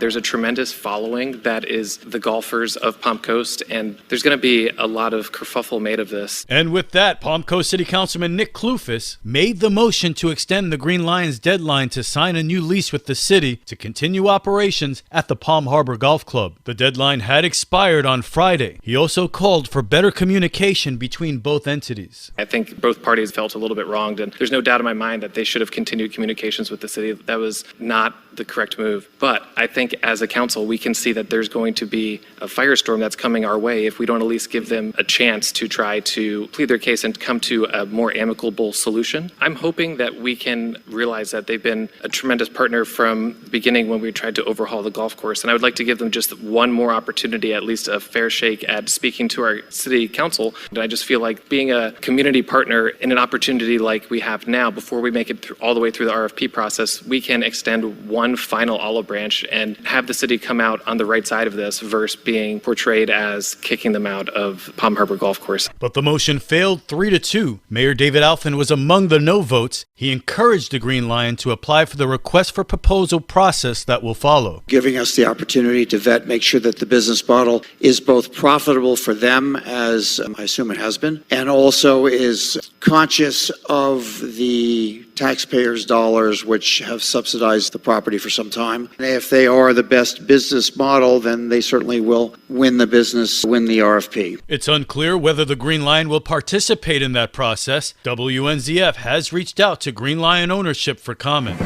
There's a tremendous following that is the golfers of Palm Coast, and there's going to be a lot of kerfuffle made of this. And with that, Palm Coast City Councilman Nick Kloufis made the motion to extend the Green Lions deadline to sign a new lease with the city to continue operations at the Palm Harbor Golf Club. The deadline had expired on Friday. He also called for better communication between both entities. I think both parties felt a little bit wronged, and there's no doubt in my mind that they should have continued communications with the city. That was not the correct move. But I think as a council, we can see that there's going to be a firestorm that's coming our way if we don't at least give them a chance to try to plead their case and come to a more amicable solution. I'm hoping that we can realize that they've been a tremendous partner from the beginning when we tried to overhaul the golf course. And I would like to give them just one more opportunity, at least a fair shake at speaking to our city council. And I just feel like being a community partner in an opportunity like we have now, before we make it through, all the way through the RFP process, we can extend one final olive branch and have the city come out on the right side of this versus being portrayed as kicking them out of Palm Harbor Golf Course. But the motion failed 3-2. Mayor David Alfin was among the no votes. He encouraged the Green Lion to apply for the request for proposal process that will follow, giving us the opportunity to vet, make sure that the business model is both profitable for them, as I assume it has been, and also is conscious of the taxpayers' dollars, which have subsidized the property for some time. And if they are the best business model, then they certainly will win the business, win the RFP. It's unclear whether the Green Lion will participate in that process. WNZF has reached out to Green Lion ownership for comment.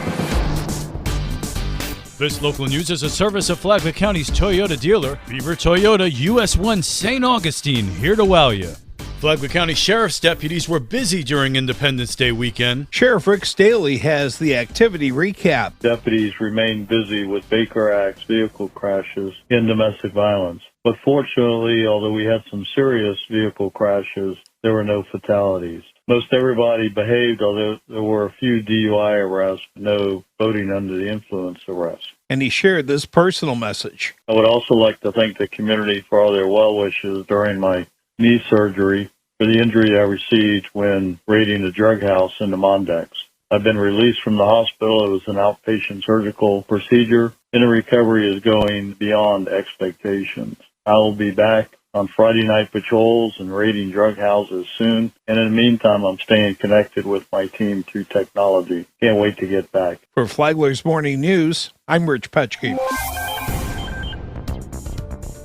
This local news is a service of Flagler County's Toyota dealer, Beaver Toyota US 1 St. Augustine, here to wow you. Flagler County Sheriff's deputies were busy during Independence Day weekend. Sheriff Rick Staley has the activity recap. Deputies remain busy with Baker Act's vehicle crashes and domestic violence. But fortunately, although we had some serious vehicle crashes, there were no fatalities. Most everybody behaved, although there were a few DUI arrests, no voting under the influence arrests. And he shared this personal message. I would also like to thank the community for all their well wishes during my knee surgery for the injury I received when raiding a drug house in the Mondex. I've been released from the hospital. It was an outpatient surgical procedure, and the recovery is going beyond expectations. I will be back on Friday night patrols and raiding drug houses soon. And in the meantime, I'm staying connected with my team through technology. Can't wait to get back. For Flagler's Morning News, I'm Rich Petchke.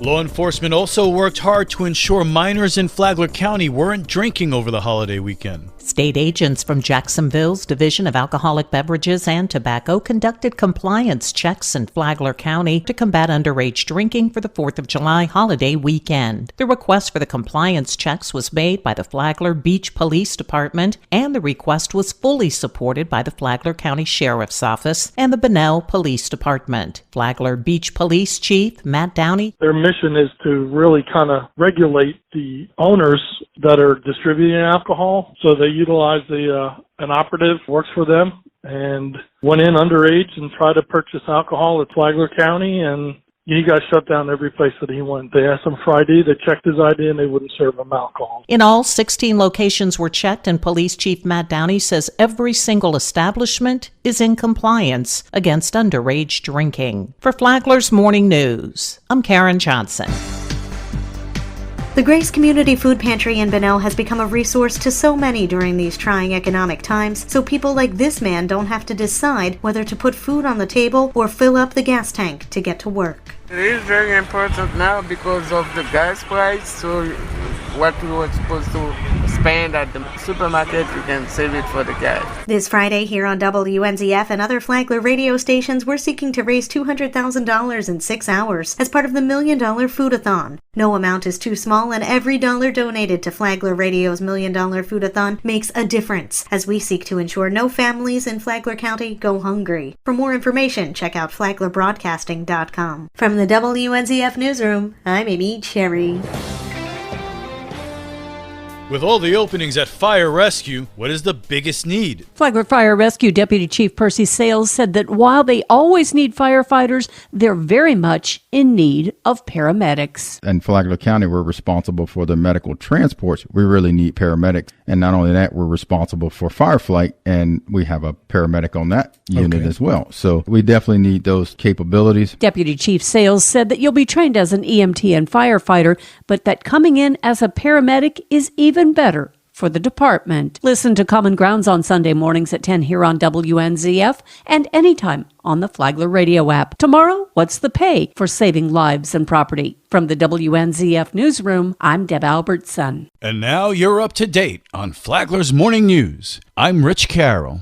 Law enforcement also worked hard to ensure minors in Flagler County weren't drinking over the holiday weekend. State agents from Jacksonville's Division of Alcoholic Beverages and Tobacco conducted compliance checks in Flagler County to combat underage drinking for the 4th of July holiday weekend. The request for the compliance checks was made by the Flagler Beach Police Department, and the request was fully supported by the Flagler County Sheriff's Office and the Bunnell Police Department. Flagler Beach Police Chief Matt Downey. Their mission is to really kind of regulate the owners that are distributing alcohol, so they utilize an operative who works for them and went in underage and tried to purchase alcohol at Flagler County, and he got shut down every place that he went. They asked him for ID, they checked his ID, and they wouldn't serve him alcohol. In all, 16 locations were checked, and Police Chief Matt Downey says every single establishment is in compliance against underage drinking. For Flagler's Morning News, I'm Karen Johnson. The Grace Community Food Pantry in Bunnell has become a resource to so many during these trying economic times, so people like this man don't have to decide whether to put food on the table or fill up the gas tank to get to work. It is very important now because of the gas price, so what we were supposed to spend at the supermarket, we can save it for the gas. This Friday here on WNZF and other Flagler radio stations, we're seeking to raise $200,000 in 6 hours as part of the $1 Million Foodathon. No amount is too small, and every dollar donated to Flagler Radio's $1 Million Foodathon makes a difference as we seek to ensure no families in Flagler County go hungry. For more information, check out flaglerbroadcasting.com. From the WNZF Newsroom, I'm Amy Cherry. With all the openings at Fire Rescue, what is the biggest need? Flagler Fire Rescue Deputy Chief Percy Sales said that while they always need firefighters, they're very much in need of paramedics. In Flagler County, we're responsible for the medical transports. We really need paramedics. And not only that, we're responsible for firefight, and we have a paramedic on that unit as well. So we definitely need those capabilities. Deputy Chief Sales said that you'll be trained as an EMT and firefighter, but that coming in as a paramedic is even better for the department. Listen to Common Grounds on Sunday mornings at 10 here on WNZF and anytime on the Flagler radio app. Tomorrow, what's the pay for saving lives and property? From the WNZF newsroom, I'm Deb Albertson. And now you're up to date on Flagler's Morning News. I'm Rich Carroll.